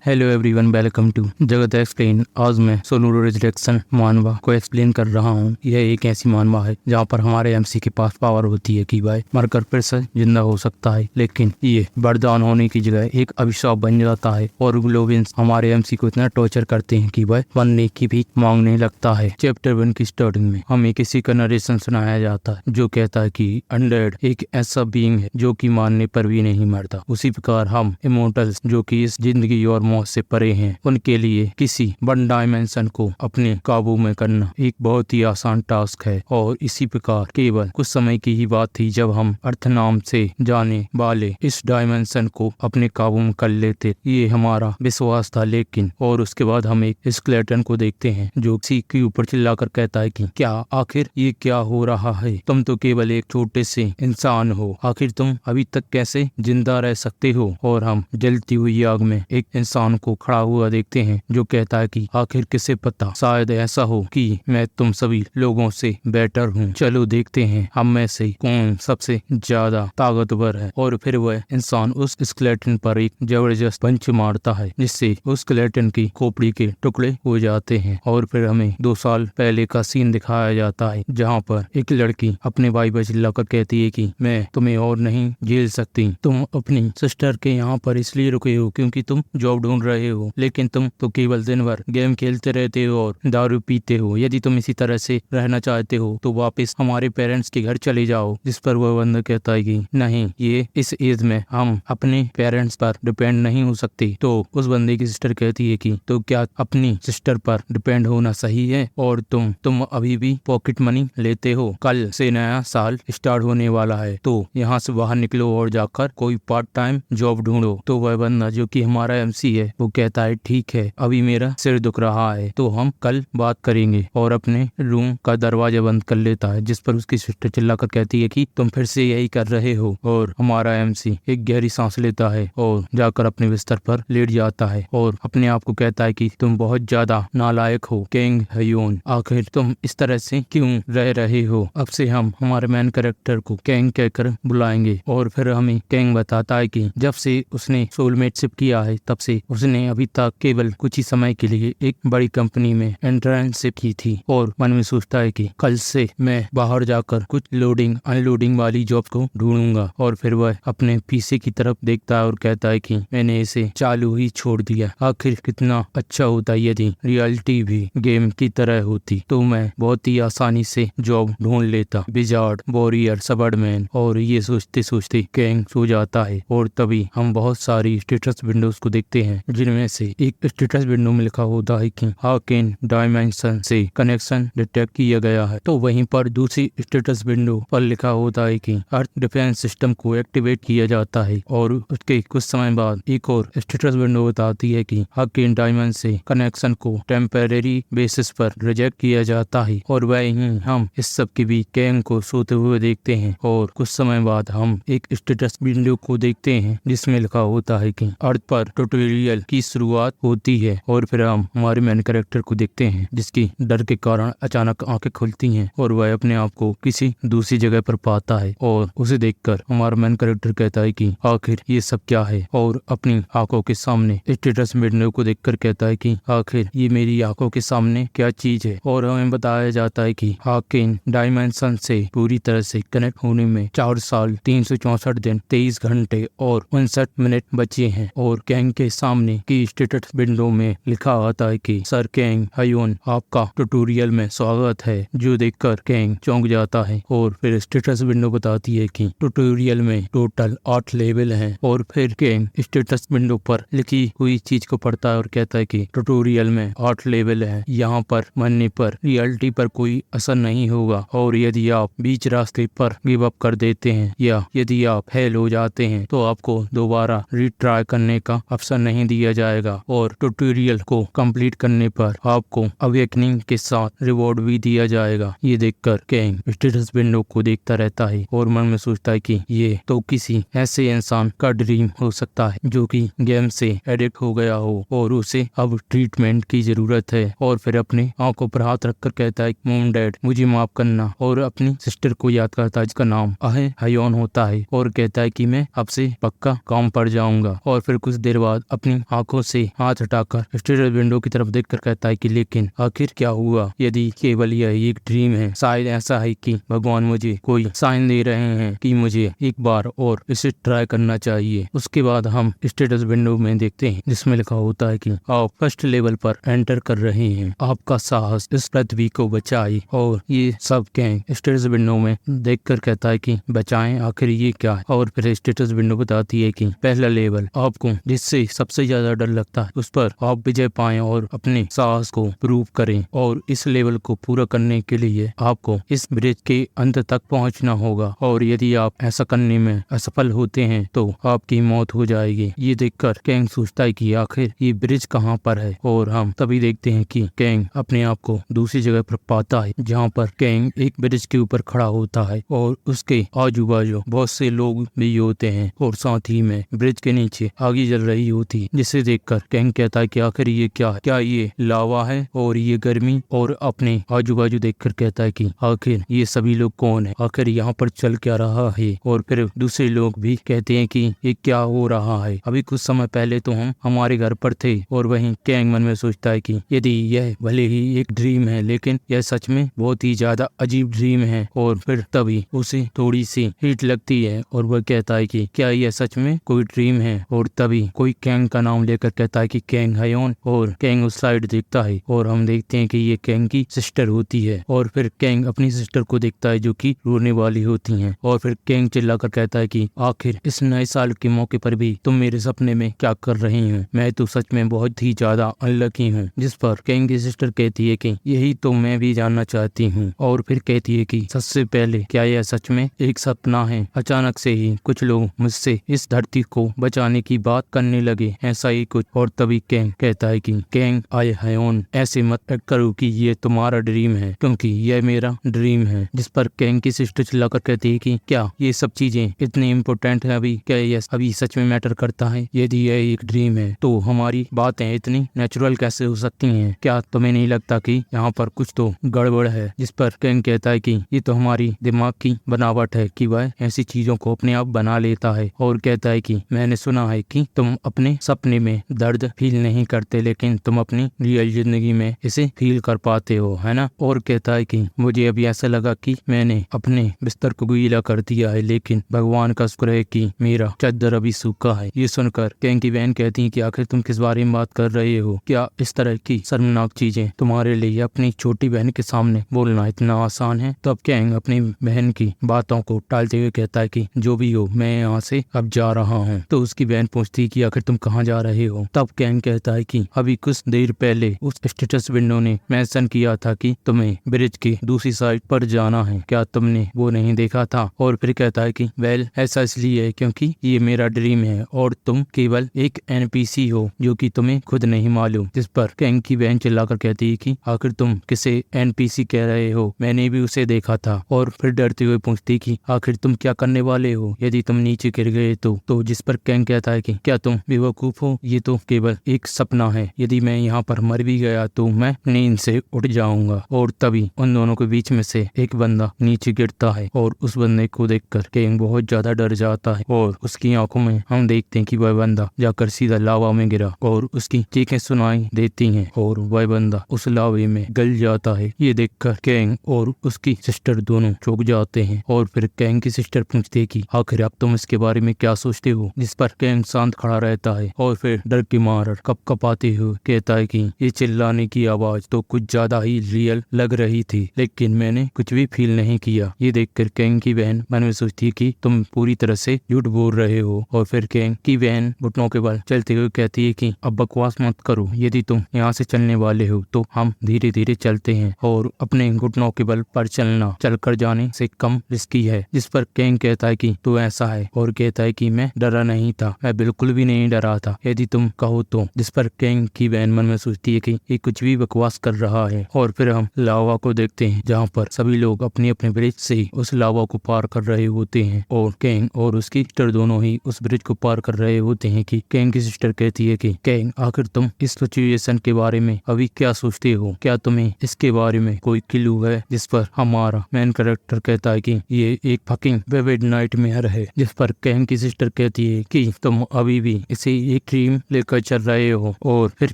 Hello everyone, welcome to जगत explain. आज मैं सोलू रिजरेक्शन मानवा को एक्सप्लेन कर रहा हूँ। यह एक ऐसी मानवा है जहाँ पर हमारे एमसी के पास पावर होती है कि वह मरकर फिर से जिंदा हो सकता है, लेकिन ये वरदान होने की जगह एक अभिशाप बन जाता है और ग्लोबियंस हमारे एमसी को इतना टॉर्चर करते हैं कि वह बनने की भी मांगने लगता है। चैप्टर 1 की स्टार्टिंग में हमें किसी का नरेशन सुनाया जाता है जो कहता है कि अनडेड एक ऐसा बीइंग है जो कि मारने पर भी नहीं मरता। उसी प्रकार हम इमोर्टल्स जो कि इस जिंदगी और मौत से परे हैं, उनके लिए किसी वन डायमेंशन को अपने काबू में करना एक बहुत ही आसान टास्क है। और इसी प्रकार केवल कुछ समय की ही बात थी जब हम अर्थ नाम से जाने वाले इस डायमेंशन को अपने काबू में कर लेते। ये हमारा विश्वास था, लेकिन और उसके बाद हम एक स्केलेटन को देखते हैं जो सीख के ऊपर चिल्लाकर कहता है कि क्या आखिर ये क्या हो रहा है? तुम तो केवल एक छोटे से इंसान हो, आखिर तुम अभी तक कैसे जिंदा रह सकते हो? और हम जलती हुई आग में एक इंसान को खड़ा हुआ देखते हैं जो कहता है कि आखिर किसे पता, शायद ऐसा हो कि मैं तुम सभी लोगों से बेटर हूँ। चलो देखते हैं हम में से कौन सबसे ज्यादा ताकतवर है। और फिर वह इंसान उस स्केलेटन पर एक जबरदस्त पंच मारता है जिससे उस स्केलेटन की खोपड़ी के टुकड़े हो जाते हैं। और फिर हमें 2 साल पहले का सीन दिखाया जाता है जहाँ पर एक लड़की अपने भाई पर चिल्लाकर कहती है कि मैं तुम्हें और नहीं झेल सकती। तुम अपनी सिस्टर के यहाँ पर इसलिए रुके हो क्योंकि तुम जॉब ढूंढ रहे हो, लेकिन तुम तो केवल दिन भर गेम खेलते रहते हो और दारू पीते हो। यदि तुम इसी तरह से रहना चाहते हो तो वापस हमारे पेरेंट्स के घर चले जाओ। जिस पर वह बंदा कहता है कि नहीं, ये इस एज में हम अपने पेरेंट्स पर डिपेंड नहीं हो सकते। तो उस बंदे की सिस्टर कहती है कि तो क्या अपनी सिस्टर पर डिपेंड होना सही है? और तुम अभी भी पॉकेट मनी लेते हो। कल से नया साल स्टार्ट होने वाला है, तो यहाँ से बाहर निकलो और जाकर कोई पार्ट टाइम जॉब ढूंढो। तो वह बंदा जो कि हमारा एमसी है वो कहता है ठीक है, अभी मेरा सिर दुख रहा है तो हम कल बात करेंगे। और अपने रूम का दरवाजा बंद कर लेता है। जिस पर उसकी सिस्टर चिल्लाकर कहती है कि तुम फिर से यही कर रहे हो। और हमारा एमसी एक गहरी सांस लेता है और जाकर अपने बिस्तर पर लेट जाता है और अपने आप को कहता है कि तुम बहुत ज्यादा नालायक हो कैंग हयोन, आखिर तुम इस तरह से क्यों रह रहे हो? अब से हम हमारे मेन कैरेक्टर को कैंग कहकर बुलाएंगे। और फिर हमें कैंग बताता है कि जब से उसने सोलमेटशिप किया है तब से उसने अभी तक केवल कुछ ही समय के लिए एक बड़ी कंपनी में इंटर्नशिप की थी और मन में सोचता है कि कल से मैं बाहर जाकर कुछ लोडिंग अनलोडिंग वाली जॉब को ढूंढूंगा। और फिर वह अपने पीसी की तरफ देखता है और कहता है कि मैंने इसे चालू ही छोड़ दिया। आखिर कितना अच्छा होता यदि रियलिटी भी गेम की तरह होती, तो मैं बहुत ही आसानी से जॉब ढूंढ लेता। विजार्ड, वॉरियर, सबर्डमैन। और ये सोचते सोचते कैंग सो जाता है और तभी हम बहुत सारी स्टेटस विंडोज को देखते हैं जिनमें से एक स्टेटस विंडो में लिखा होता है कि हाकेन डायमेंशन से कनेक्शन डिटेक्ट किया गया है। तो वहीं पर दूसरी स्टेटस विंडो पर लिखा होता है कि अर्थ डिफेंस सिस्टम को एक्टिवेट किया जाता है। और उसके कुछ समय बाद एक और स्टेटस विंडो बताती है कि हाकेन डायमेंशन से कनेक्शन को टेम्परेरी बेसिस पर रिजेक्ट किया जाता है। और वहीं हम इस सब के बीच कैंग को सोते हुए देखते हैं। और कुछ समय बाद हम एक स्टेटस विंडो को देखते हैं जिसमें लिखा होता है कि अर्थ पर ट्यूटोरियल की शुरुआत होती है। और फिर हम हमारे मेन कैरेक्टर को देखते हैं जिसकी डर के कारण अचानक आंखें खुलती हैं और वह अपने आप को किसी दूसरी जगह पर पाता है। और उसे देखकर हमारा मेन कैरेक्टर कहता है कि आखिर ये सब क्या है? और अपनी आंखों के सामने स्टेटस विंडो को देखकर कहता है कि आखिर ये मेरी आंखों के सामने क्या चीज है? और हमें बताया जाता है कि हाकेन डायमेंशन से पूरी तरह से कनेक्ट होने में 4 साल 364 दिन 23 घंटे और 59 मिनट बचे हैं। और कैंग के सामने की स्टेटस विंडो में लिखा आता है कि सर कैंग हयोन, आपका ट्यूटोरियल में स्वागत है। जो देखकर कैंग चौंक जाता है। और फिर स्टेटस विंडो बताती है कि ट्यूटोरियल में टोटल 8 लेवल हैं। और फिर कैंग स्टेटस विंडो पर लिखी हुई चीज को पढ़ता है और कहता है कि ट्यूटोरियल में 8 लेवल है, यहाँ पर मरने पर रियलिटी पर कोई असर नहीं होगा। और यदि आप बीच रास्ते पर गिव अप कर देते हैं या यदि आप फेल हो जाते हैं तो आपको दोबारा रिट्राई करने का ऑप्शन नहीं दिया जाएगा। और ट्यूटोरियल को कंप्लीट करने पर आपको अवेकनिंग के साथ रिवॉर्ड भी दिया जाएगा। ये देखकर कैंग स्टेटस विंडो को देखता रहता है और मन में सोचता है कि ये तो किसी ऐसे इंसान का ड्रीम हो सकता है जो कि गेम से एडिक्ट हो गया हो और उसे अब ट्रीटमेंट की जरूरत है। और फिर अपने आंखों पर हाथ रखकर कहता है मॉम डैड मुझे माफ करना। और अपनी सिस्टर को याद करता है जिसका नाम आहे हयोन होता है और कहता है कि मैं अब से पक्का काम पर जाऊंगा। और फिर कुछ देर बाद अपनी अपनी आंखों से हाथ हटाकर स्टेटस विंडो की तरफ देखकर कहता है कि लेकिन आखिर क्या हुआ? यदि केवल यह एक ड्रीम है, शायद ऐसा है कि भगवान मुझे कोई साइन दे रहे हैं कि मुझे एक बार और इसे ट्राई करना चाहिए। उसके बाद हम स्टेटस विंडो में देखते हैं जिसमें लिखा होता है कि आप फर्स्ट लेवल पर एंटर कर रहे हैं, आपका साहस इस पृथ्वी को बचाए। और ये सब गैंग स्टेटस विंडो में देखकर कहता है कि बचाएं, आखिर ये क्या है? और फिर स्टेटस विंडो बताती है कि पहला लेवल आपको जिससे सबसे ज्यादा डर लगता है उस पर आप विजय पाएं और अपने साहस को प्रूव करें। और इस लेवल को पूरा करने के लिए आपको इस ब्रिज के अंत तक पहुंचना होगा, और यदि आप ऐसा करने में असफल होते हैं तो आपकी मौत हो जाएगी। ये देखकर कैंग सोचता है कि आखिर ये ब्रिज कहाँ पर है, और हम तभी देखते हैं कि कैंग अपने आप को दूसरी जगह पर पाता है जहाँ पर कैंग एक ब्रिज के ऊपर खड़ा होता है और उसके आजू बाजू बहुत से लोग भी होते हैं और साथ ही में ब्रिज के नीचे आग जल रही होती है, जिसे देखकर कैंग कहता है कि आखिर ये क्या है? क्या ये लावा है और ये गर्मी? और अपने आजू बाजू देखकर कहता है कि आखिर ये सभी लोग कौन है? आखिर यहाँ पर चल क्या रहा है? और फिर दूसरे लोग भी कहते हैं कि ये क्या हो रहा है? अभी कुछ समय पहले तो हम हमारे घर पर थे। और वहीं कैंग मन में सोचता है कि यदि यह भले ही एक ड्रीम है लेकिन यह सच में बहुत ही ज्यादा अजीब ड्रीम है। और फिर तभी उसे थोड़ी सी हीट लगती है और वह कहता है कि क्या यह सच में कोई ड्रीम है? और तभी कोई कैंग का नाम लेकर कहता है कि कैंग हयोन। और कैंग उस साइड देखता है और हम देखते हैं कि ये कैंग की सिस्टर होती है। और फिर कैंग अपनी सिस्टर को देखता है जो कि रोने वाली होती हैं। और फिर कैंग चिल्लाकर कहता है कि आखिर इस नए साल के मौके पर भी तुम मेरे सपने में क्या कर रही हो? मैं तो सच में बहुत ही ज्यादा अनलकी हूँ। जिस पर कैंग की सिस्टर कहती है कि यही तो मैं भी जानना चाहती हूँ। और फिर कहती है कि सबसे पहले क्या यह सच में एक सपना है? अचानक से ही कुछ लोग मुझसे इस धरती को बचाने की बात करने लगे, ऐसा ही कुछ। और तभी कैंग कहता है कि कैंग आय हयोन, ऐसे मत करो कि ये तुम्हारा ड्रीम है, क्योंकि यह मेरा ड्रीम है। जिस पर कैंग की सिस्टर चिल्लाकर कहती है कि क्या ये सब चीजें इतनी इम्पोर्टेंट है अभी? क्या ये अभी सच में मैटर करता है? यदि यह एक ड्रीम है तो हमारी बातें इतनी नेचुरल कैसे हो सकती हैं? क्या तुम्हें नहीं लगता कि यहाँ पर कुछ तो गड़बड़ है? जिस पर कैंग कहता है कि ये तो हमारी दिमाग की बनावट है कि वह ऐसी चीजों को अपने आप बना लेता है। और कहता है कि मैंने सुना है कि तुम अपने सपने में दर्द फील नहीं करते लेकिन तुम अपनी रियल जिंदगी में इसे फील कर पाते हो, है ना? और कहता है कि मुझे अभी ऐसा लगा कि मैंने अपने बिस्तर को गीला कर दिया है, लेकिन भगवान का शुक्र है कि मेरा चादर अभी सूखा है। ये सुनकर कैंग की बहन कहती है कि आखिर तुम किस बारे में बात कर रहे हो? क्या इस तरह की शर्मनाक चीजें तुम्हारे लिए अपनी छोटी बहन के सामने बोलना इतना आसान है? तब कैंग अपनी बहन की बातों को टालते हुए कहता है कि जो भी हो, मैं यहाँ से अब जा रहा हूँ। तो उसकी बहन पूछती है कि आखिर तुम कहाँ जा रहे हो? तब कैंग कहता है कि अभी कुछ देर पहले उस स्टेटस विंडो ने मेंशन किया था कि तुम्हें ब्रिज की दूसरी साइड पर जाना है, क्या तुमने वो नहीं देखा था? और फिर कहता है कि वेल, ऐसा इसलिए है क्योंकि ये मेरा ड्रीम है और तुम केवल एक एनपीसी हो जो कि तुम्हें खुद नहीं मालूम। जिस पर कैंग की बहन चिल्लाकर कहती है कि आखिर तुम किसे एनपीसी कह रहे हो? मैंने भी उसे देखा था। और फिर डरते हुए पूछती कि आखिर तुम क्या करने वाले हो यदि तुम नीचे गिर गए तो जिस पर कैंग कहता है कि क्या तुम बेवकूफ हो? ये तो केवल एक सपना है, यदि मैं यहाँ पर मर भी गया तो मैं नींद से उठ जाऊंगा। और तभी उन दोनों के बीच में से एक बंदा नीचे गिरता है और उस बंदे को देखकर कैंग बहुत ज्यादा डर जाता है और उसकी आंखों में हम देखते हैं कि वह बंदा जाकर सीधा लावा में गिरा और उसकी चीखें सुनाई देती हैं और वह बंदा उस लावे में गल जाता है। ये देखकर कैंग और उसकी सिस्टर दोनों चौंक जाते हैं। और फिर कैंग की सिस्टर पूछती है कि आखिर अब तुम इसके बारे में क्या सोचते हो? जिस पर कैंग शांत खड़ा रहता है और फिर डर के मारे कपकपाते हुए कहता है कि ये चिल्लाने की आवाज तो कुछ ज्यादा ही रियल लग रही थी, लेकिन मैंने कुछ भी फील नहीं किया। ये देखकर कैंग की बहन मन में सोचती है कि तुम पूरी तरह से झूठ बोल रहे हो। और फिर कैंग की बहन घुटनों के बल चलते हुए कहती है कि अब बकवास मत करो, यदि तुम यहाँ से चलने वाले हो तो हम धीरे धीरे चलते हैं और अपने घुटनों के बल पर चलना चलकर जाने से कम रिस्की है। जिस पर कैंग कहता है कि तो ऐसा है, और कहता है कि मैं डरा नहीं था, मैं बिल्कुल भी नहीं डरा था यदि तुम कहो तो। जिस पर कैंग की बहन मन में सोचती है कि ये कुछ भी बकवास कर रहा है। और फिर हम लावा को देखते हैं जहाँ पर सभी लोग अपने अपने ब्रिज से उस लावा को पार कर रहे होते हैं और कैंग और उसकी सिस्टर दोनों ही उस ब्रिज को पार कर रहे होते हैं कि कैंग की सिस्टर कहती है कि कैंग, आखिर तुम इस सिचुएशन के बारे में अभी क्या सोचते हो? क्या तुम्हें इसके बारे में कोई क्लू है? जिस पर हमारा मेन कैरेक्टर कहता है कि ये एक फकिंग विविड नाइटमेयर है। जिस पर कैंग की सिस्टर कहती है कि तुम अभी भी इसे एक ड्रीम लेकर चल रहे हो और फिर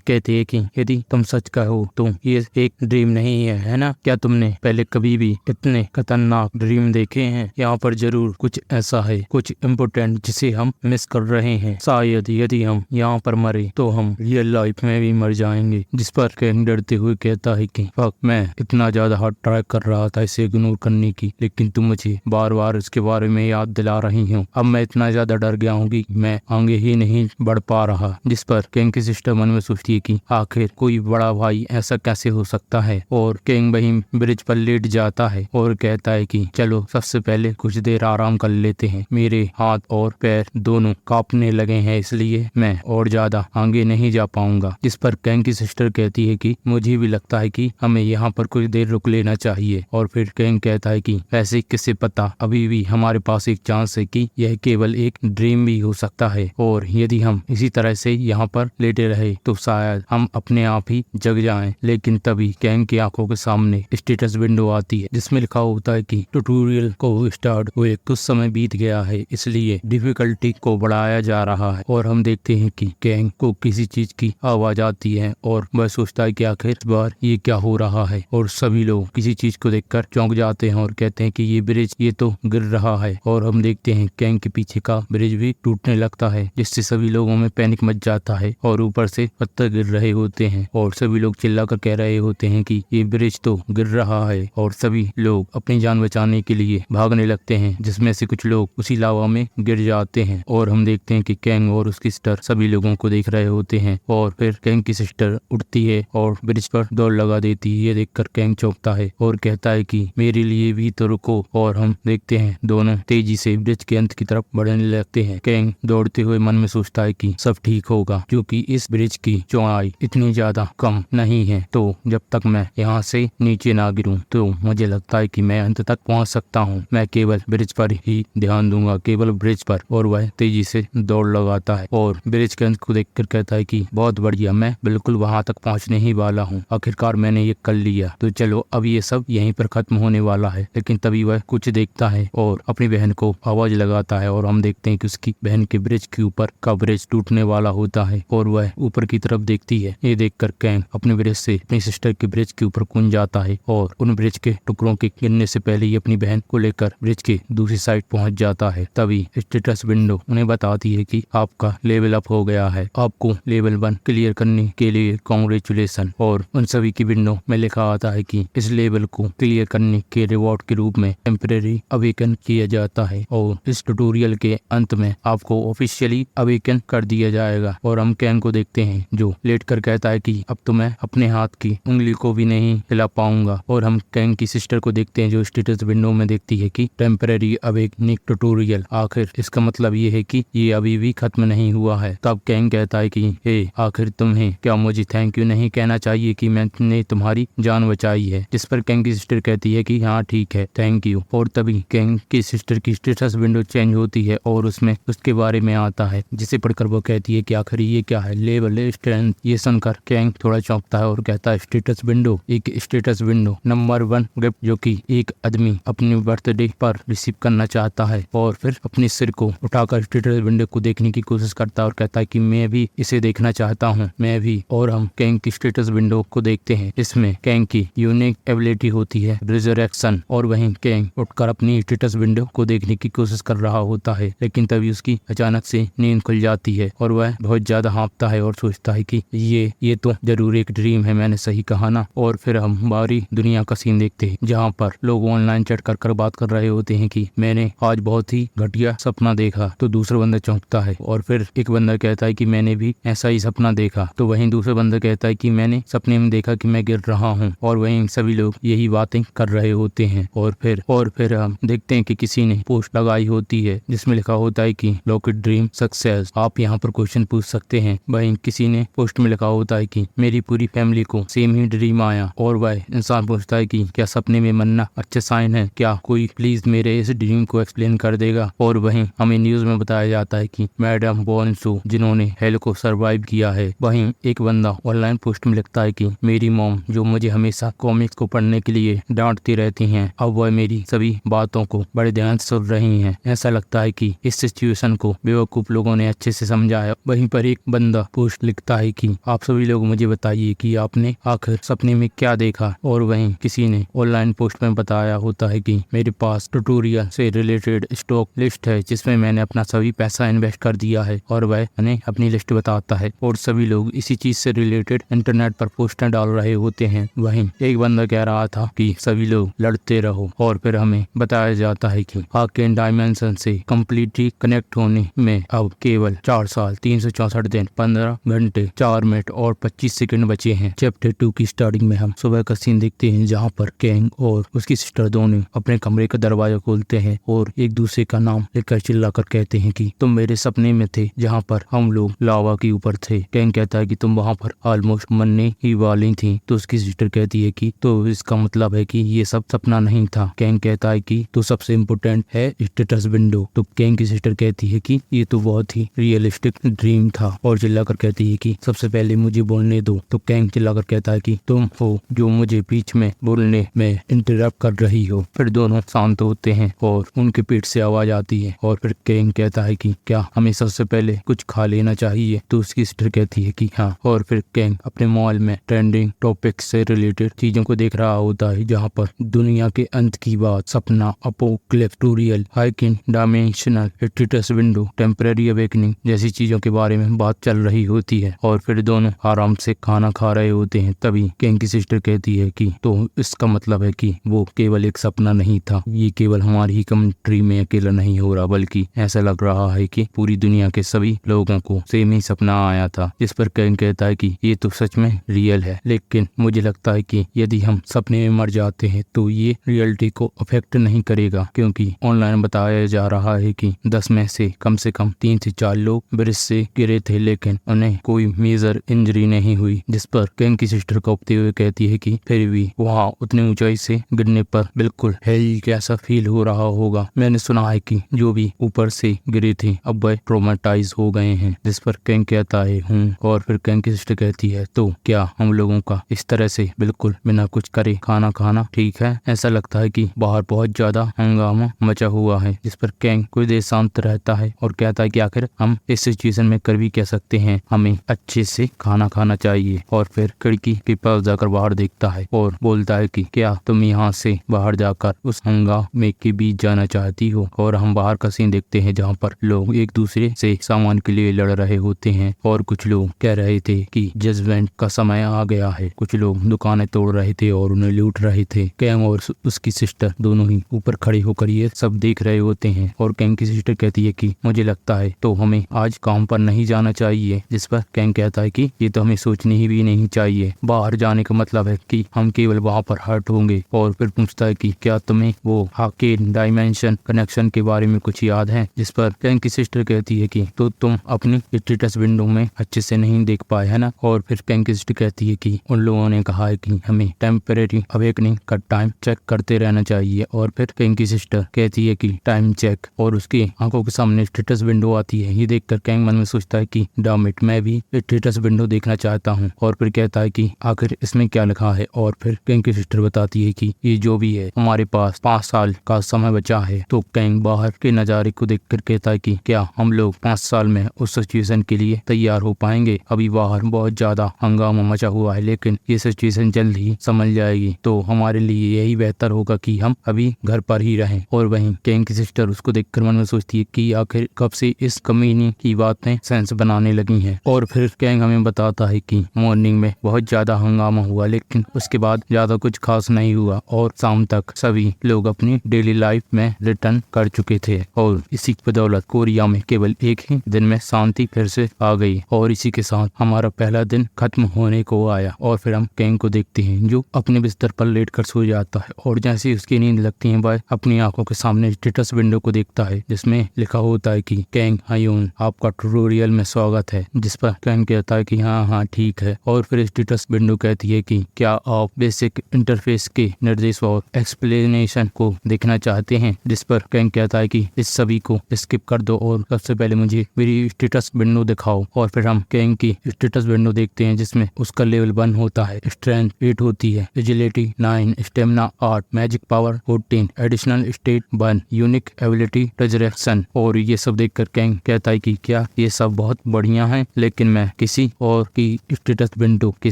कहते हैं कि यदि तुम सच कहो तो ये एक ड्रीम नहीं है ना? क्या तुमने पहले कभी भी इतने खतरनाक ड्रीम देखे हैं? यहाँ पर जरूर कुछ ऐसा है, कुछ इम्पोर्टेंट जिसे हम मिस कर रहे हैं। शायद यदि हम यहाँ पर मरे तो हम रियल लाइफ में भी मर जाएंगे। जिस पर कैंग डरते हुए कहता है कि फक, मैं इतना ज्यादा हार्ड ट्राई कर रहा था इसे इग्नोर करने की, लेकिन तुम मुझे बार बार इसके बारे में याद दिला रही हो। अब मैं इतना ज्यादा डर गया हूँ कि मैं आगे ही नहीं बढ़ पा रहा। जिस पर कैंग की सिस्टर मन में सोचती है कि आखिर कोई बड़ा भाई ऐसा कैसे हो सकता है। और कैंग वहीं ब्रिज पर लेट जाता है और कहता है कि चलो सबसे पहले कुछ देर आराम कर लेते हैं। मेरे हाथ और पैर दोनों कांपने लगे हैं, इसलिए मैं और ज्यादा आगे नहीं जा पाऊंगा। जिस पर कैंग की सिस्टर कहती है कि मुझे भी लगता है कि हमें यहाँ पर कुछ देर रुक लेना चाहिए। और फिर कैंग कहता है कि वैसे किसे पता, अभी भी हमारे पास एक चांस है कि यह केवल एक ड्रीम भी हो सकता है, और यदि हम इसी तरह से यहाँ पर लेटे रहे तो शायद हम अपने आप ही जग जाएं। लेकिन तभी कैंग की आंखों के सामने स्टेटस विंडो आती है जिसमें लिखा होता है कि ट्यूटोरियल को स्टार्ट हुए कुछ समय बीत गया है, इसलिए डिफिकल्टी को बढ़ाया जा रहा है। और हम देखते हैं कि कैंग को किसी चीज की आवाज आती है और वह सोचता है कि आखिर इस बार ये क्या हो रहा है। और सभी लोग किसी चीज को देखकर चौंक जाते हैं और कहते हैं कि ये ब्रिज ये तो गिर रहा है। और हम देखते हैं कैंग के पीछे का ब्रिज भी टूटने लगता है, जिससे सभी लोगों में पैनिक मच जाता है और ऊपर से पत्थर गिर रहे होते हैं और सभी लोग चिल्लाकर कह रहे होते हैं कि ये ब्रिज तो गिर रहा है। और सभी लोग अपनी जान बचाने के लिए भागने लगते हैं, जिसमें से कुछ लोग उसी लावा में गिर जाते हैं। और हम देखते हैं कि कैंग और उसकी सिस्टर सभी लोगों को देख रहे होते हैं। और फिर कैंग की सिस्टर उठती है और ब्रिज पर दौड़ लगा देती है। ये देखकर कैंग चौंकता है और कहता है कि मेरे लिए भी तो रुको। और हम देखते हैं दोनों तेजी से ब्रिज के अंत की तरफ बढ़ने लगते हैं। कैंग दौड़ते हुए मन में सोचता है कि सब ठीक होगा, क्योंकि इस ब्रिज की चौड़ाई इतनी ज्यादा कम नहीं है, तो जब तक मैं यहाँ से नीचे ना गिरूं तो मुझे लगता है कि मैं अंत तक पहुँच सकता हूँ। मैं केवल ब्रिज पर ही ध्यान दूंगा, केवल ब्रिज पर। और वह तेजी से दौड़ लगाता है और ब्रिज के अंत को देखकर कहता है कि बहुत बढ़िया, मैं बिल्कुल वहां तक पहुंचने ही वाला हूँ। आखिरकार मैंने ये कर लिया, तो चलो अब ये सब यहीं पर खत्म होने वाला है। लेकिन तभी वह कुछ देखता है और अपनी बहन को आवाज लगाता है और हम देखते हैं कि उसकी बहन के ब्रिज के ऊपर का ब्रिज टूटने वाला होता है और वह ऊपर की तरफ देखती है। ये देखकर कैंग अपने ब्रिज से अपनी सिस्टर के ब्रिज के ऊपर कूद जाता है और उन ब्रिज के टुकड़ों के गिरने से पहले ही अपनी बहन को लेकर ब्रिज के दूसरी साइड पहुंच जाता है। तभी स्टेटस विंडो उन्हें बताती है कि आपका लेवल अप हो गया है, आपको लेवल 1 क्लियर करने के लिए कांग्रेचुलेसन। और उन सभी की विंडो में लिखा आता है कि इस लेवल को क्लियर करने के रिवॉर्ड के रूप में टेम्परेरी अवेकन किया जाता है और इस ट्यूटोरियल के अंत में आपको ऑफिशियली अवेकन कर दिया जाएगा। और हम कैंग को देखते हैं जो लेट कर कहता है कि अब तो मैं अपने हाथ की उंगली को भी नहीं हिला पाऊंगा। और हम कैंग की सिस्टर को देखते हैं जो स्टेटस विंडो में देखती है कि टेम्परेरी अवेकनिंग ट्यूटोरियल। आखिर इसका मतलब ये है कि ये अभी भी खत्म नहीं हुआ है। तब कैंग कहता है कि हे, आखिर तुम्हें क्या मुझे थैंक यू नहीं कहना चाहिए कि मैंने तुम्हारी जान बचाई है। जिस पर कैंग की सिस्टर कहती है कि हाँ ठीक है, थैंक यू। और तभी कैंग की सिस्टर की स्टेटस विंडो चेंज होती है और उसमें उसके बारे में आता है, जिसे पढ़कर वो कहती है कि आखिर ये क्या है, लेवल स्ट्रेंथ। ये सुनकर कैंग थोड़ा चौंकता है और कहता है स्टेटस विंडो, एक स्टेटस विंडो नंबर 1 गिफ्ट जो कि एक आदमी अपने बर्थडे पर रिसीव करना चाहता है। और फिर अपने सिर को उठाकर स्टेटस विंडो को देखने की कोशिश करता है और कहता है कि मैं भी इसे देखना चाहता हूँ, मैं भी। और हम कैंग की स्टेटस विंडो को देखते हैं। इसमें कैंग की यूनिक एबिलिटी होती है रिजरेक्शन। और वहीं कैंग उठकर अपनी स्टेटस विंडो को देखने की कोशिश कर रहा होता है, लेकिन तभी उसकी अचानक से नींद खुल जाती है और वह बहुत ज्यादा हाँफता है और सोचता है कि ये तो जरूर एक ड्रीम है, मैंने सही कहा ना। और फिर हम बाहरी दुनिया का सीन देखते हैं जहाँ पर लोग ऑनलाइन चैट कर बात कर रहे होते हैं कि मैंने आज बहुत ही घटिया सपना देखा। तो दूसरा बंदा चौंकता है और फिर एक बंदा कहता है कि मैंने भी ऐसा ही सपना देखा। तो वहीं दूसरा बंदा कहता है कि मैंने सपने में देखा कि मैं गिर रहा हूँ। और वहीं सभी लोग यही बातें कर रहे होते हैं। और फिर हम देखते हैं कि किसी ने पोस्ट लगाई होती है जिसमें लिखा होता है कि लॉकेट ड्रीम सक्सेस, आप यहाँ पर क्वेश्चन पूछ सकते हैं। वहीं किसी ने पोस्ट में लिखा होता है कि मेरी पूरी फैमिली को सेम ही ड्रीम आया। और वह इंसान पूछता है कि क्या सपने में मरना अच्छा साइन है, क्या कोई प्लीज मेरे इस ड्रीम को एक्सप्लेन कर देगा। और वहीं हमें न्यूज में बताया जाता है कि मैडम बॉर्नसो जिन्होंने हेल को सरवाइव किया है। वहीं एक बंदा ऑनलाइन पोस्ट में लिखता है कि मेरी मॉम जो मुझे हमेशा कॉमिक्स को पढ़ने के लिए डांटती रहती हैं, अब वह मेरी सभी बातों को बड़े ध्यान से सुन रही हैं। ऐसा लगता है कि इस सिचुएशन को बेवकूफ लोगों ने अच्छे से समझा किया है। वहीं पर एक बंदा पोस्ट लिखता है कि आप सभी लोग मुझे बताइए कि आपने आखिर सपने में क्या देखा। और वहीं किसी ने ऑनलाइन पोस्ट में बताया होता है कि मेरे पास ट्यूटोरियल से रिलेटेड स्टॉक लिस्ट है जिसमें मैंने अपना सभी पैसा इन्वेस्ट कर दिया है, और वह उन्हें अपनी लिस्ट बताता है और सभी लोग इसी चीज से रिलेटेड इंटरनेट पर पोस्टर डाल रहे होते हैं। वहीं एक बंदा कह रहा था कि सभी लोग लड़ते रहो, और फिर हमें बताया जाता है कि हार्केन डायमेंशन से कम्प्लीटली कनेक्ट होने में अब केवल 4 साल 364 दिन 15 घंटे 4 मिनट और 25 सेकंड बचे हैं। चैप्टर 2 की स्टार्टिंग में हम सुबह का सीन देखते हैं जहाँ पर कैंग और उसकी सिस्टर दोनों अपने कमरे का दरवाजा खोलते हैं और एक दूसरे का नाम लेकर चिल्लाकर कहते हैं कि तुम मेरे सपने में थे जहाँ पर हम लोग लावा के ऊपर थे। कैंग कहता है कि तुम वहाँ पर ऑलमोस्ट मरने ही वाली थी। तो उसकी सिस्टर कहती है कि तो इसका मतलब है कि ये सब सपना नहीं था। कैंग कहता है कि तो सबसे इम्पोर्टेंट है स्टेटस विंडो। तो कैंग की सिस्टर कहती है कि ये तो बहुत ही रियलिस्टिक ड्रीम था, और चिल्लाकर कहती है कि सबसे पहले मुझे बोलने दो। तो कैंग चिल्लाकर कहता है कि तुम हो जो मुझे बीच में बोलने में इंटरप्ट कर रही हो। फिर दोनों शांत होते हैं और उनके पेट से आवाज आती है, और फिर कैंग कहता है कि क्या हमें सबसे पहले कुछ खा लेना चाहिए। तो उसकी सिस्टर कहती है कि हाँ, और फिर कैंग अपने मोबाइल में ट्रेंडिंग टॉपिक से रिलेटेड चीजों को देख रहा होता है जहाँ पर दुनिया के अंत की बात, सपना, apocalypse, tutorial, hiking dimensional, status window, temporary awakening जैसी चीजों के बारे में बात चल रही होती है। और फिर दोनों आराम से खाना खा रहे होते हैं। तभी कैंग की सिस्टर कहती है कि तो इसका मतलब है कि वो केवल एक सपना नहीं था, ये केवल हमारी ही कंट्री में अकेला नहीं हो रहा, बल्कि ऐसा लग रहा है कि पूरी दुनिया के सभी लोगों को सेम ही सपना आया था। जिस पर कैंग कहता है कि ये तो सच में रियल है, लेकिन मुझे लगता है कि यदि हम सपने में मर जाते हैं तो ये रियलिटी को अफेक्ट नहीं करेगा, क्योंकि ऑनलाइन बताया जा रहा है कि 10 में से कम 3 से 4 लोग ब्रिज से गिरे थे, लेकिन उन्हें कोई मेजर इंजरी नहीं हुई। जिस पर कैंग की सिस्टर कपते हुए कहती है कि फिर भी वहाँ उतनी ऊंचाई से गिरने पर बिल्कुल हेल कैसा फील हो रहा होगा। मैंने सुना है कि जो भी ऊपर से गिरे थे अब वह ट्रोमेटाइज हो गए हैं। जिस पर कैंग कहता है और फिर कैंग की सिस्टर कहती है तो क्या हम लोगों का इस तरह से बिल्कुल बिना कुछ करे खाना खाना ठीक है? ऐसा लगता है कि बाहर बहुत ज्यादा हंगामा मचा हुआ है। जिस पर कैंग कुछ देर शांत रहता है और कहता है कि आखिर हम इस सिचुएशन में कर भी कह सकते हैं, हमें अच्छे से खाना खाना चाहिए। और फिर खिड़की के पास जाकर बाहर देखता है और बोलता है कि क्या तुम यहाँ से बाहर जाकर उस हंगामे के बीच जाना चाहती हो? और हम बाहर का सीन देखते हैं जहाँ पर लोग एक दूसरे से सामान के लिए लड़ रहे होते हैं, और कुछ लोग कह रहे थे कि जजमेंट का समय आ गया है। कुछ लोग दुकानें तोड़ रहे थे और उन्हें लूट रहे थे। कैंग और उसकी सिस्टर दोनों ही ऊपर खड़े होकर ये सब देख रहे होते हैं, और कैंग की सिस्टर कहती है कि मुझे लगता है तो हमें आज काम पर नहीं जाना चाहिए। जिस पर कैंग कहता है कि ये तो हमें सोचनी ही भी नहीं चाहिए, बाहर जाने का मतलब है कि हम केवल वहाँ पर हर्ट होंगे। और फिर पूछता है कि क्या तुम्हें वो हार्केन डायमेंशन कनेक्शन के बारे में कुछ याद है? जिस पर कैंग की सिस्टर कहती है कि तो तुम अपनी स्टेटस विंडो में अच्छे से नहीं देख पाए है ना। और फिर कैंग की सिस्टर कहती है कि उन लोगों ने कहा है कि हमें टेम्परेरी अवेकनिंग का टाइम चेक करते रहना चाहिए। और फिर कैंग की सिस्टर कहती है कि टाइम चेक, और उसकी आंखों के सामने स्टेटस विंडो आती है। ये देखकर कैंग मन में सोचता है कि डैमिट, मैं भी स्टेटस विंडो देखना चाहता हूँ। और फिर कहता है कि आखिर इसमें क्या लिखा है। और फिर कैंग की सिस्टर बताती है कि ये जो भी है हमारे पास 5 साल का समय बचा है। तो कैंग बाहर के नजारे को देखकर कहता है कि क्या हम लोग 5 साल में उस सिचुएशन के लिए तैयार हो पाएंगे? अभी बाहर बहुत ज्यादा हंगामा मचा हुआ है, लेकिन ये सिचुएशन जल्द ही समझ जाएगी, तो हमारे लिए यही बेहतर होगा कि हम अभी घर पर ही रहें। और वहीं कैंग की सिस्टर उसको देखकर मन में सोचती है कि आखिर कब से इस कमीनी की बातें सेंस बनाने लगी हैं। और फिर कैंग हमें बताता है कि मॉर्निंग में बहुत ज्यादा हंगामा हुआ, लेकिन उसके बाद ज्यादा कुछ खास नहीं हुआ, और शाम तक सभी लोग अपनी डेली लाइफ में रिटर्न कर चुके थे। और इसी की बदौलत कोरिया में केवल एक ही दिन में शांति फिर से आ गई, और इसी के साथ हमारा पहला दिन खत्म होने को आया। और फिर हम कैंग को देखते हैं जो अपने बिस्तर पर लेट कर सो जाता है, और जैसे ही उसकी नींद लगती है वह अपनी आंखों के सामने स्टेटस विंडो को देखता है जिसमें लिखा होता है कि कैंग हायून, आपका ट्यूटोरियल में स्वागत है। जिस पर कैंग कहता है कि हाँ ठीक है। और फिर स्टेटस विंडो कहती है कि क्या आप बेसिक इंटरफेस के निर्देश और एक्सप्लेनेशन को देखना चाहते हैं? जिस पर कैंग कहता है कि इस सभी को स्किप कर दो और सबसे पहले मुझे मेरी स्टेटस विंडो दिखाओ। और फिर हम कैंग की स्टेटस विंडो देखते हैं जिसमें उसका लेवल 1 होता है, स्ट्रेंथ 8 होती है, agility 9, stamina 8, magic power 14, additional state 1, unique ability resurrection. और ये सब देखकर कैंग कहता है कि क्या भैया ये सब बहुत बढ़िया है, लेकिन मैं किसी और की स्टेटस विंडो के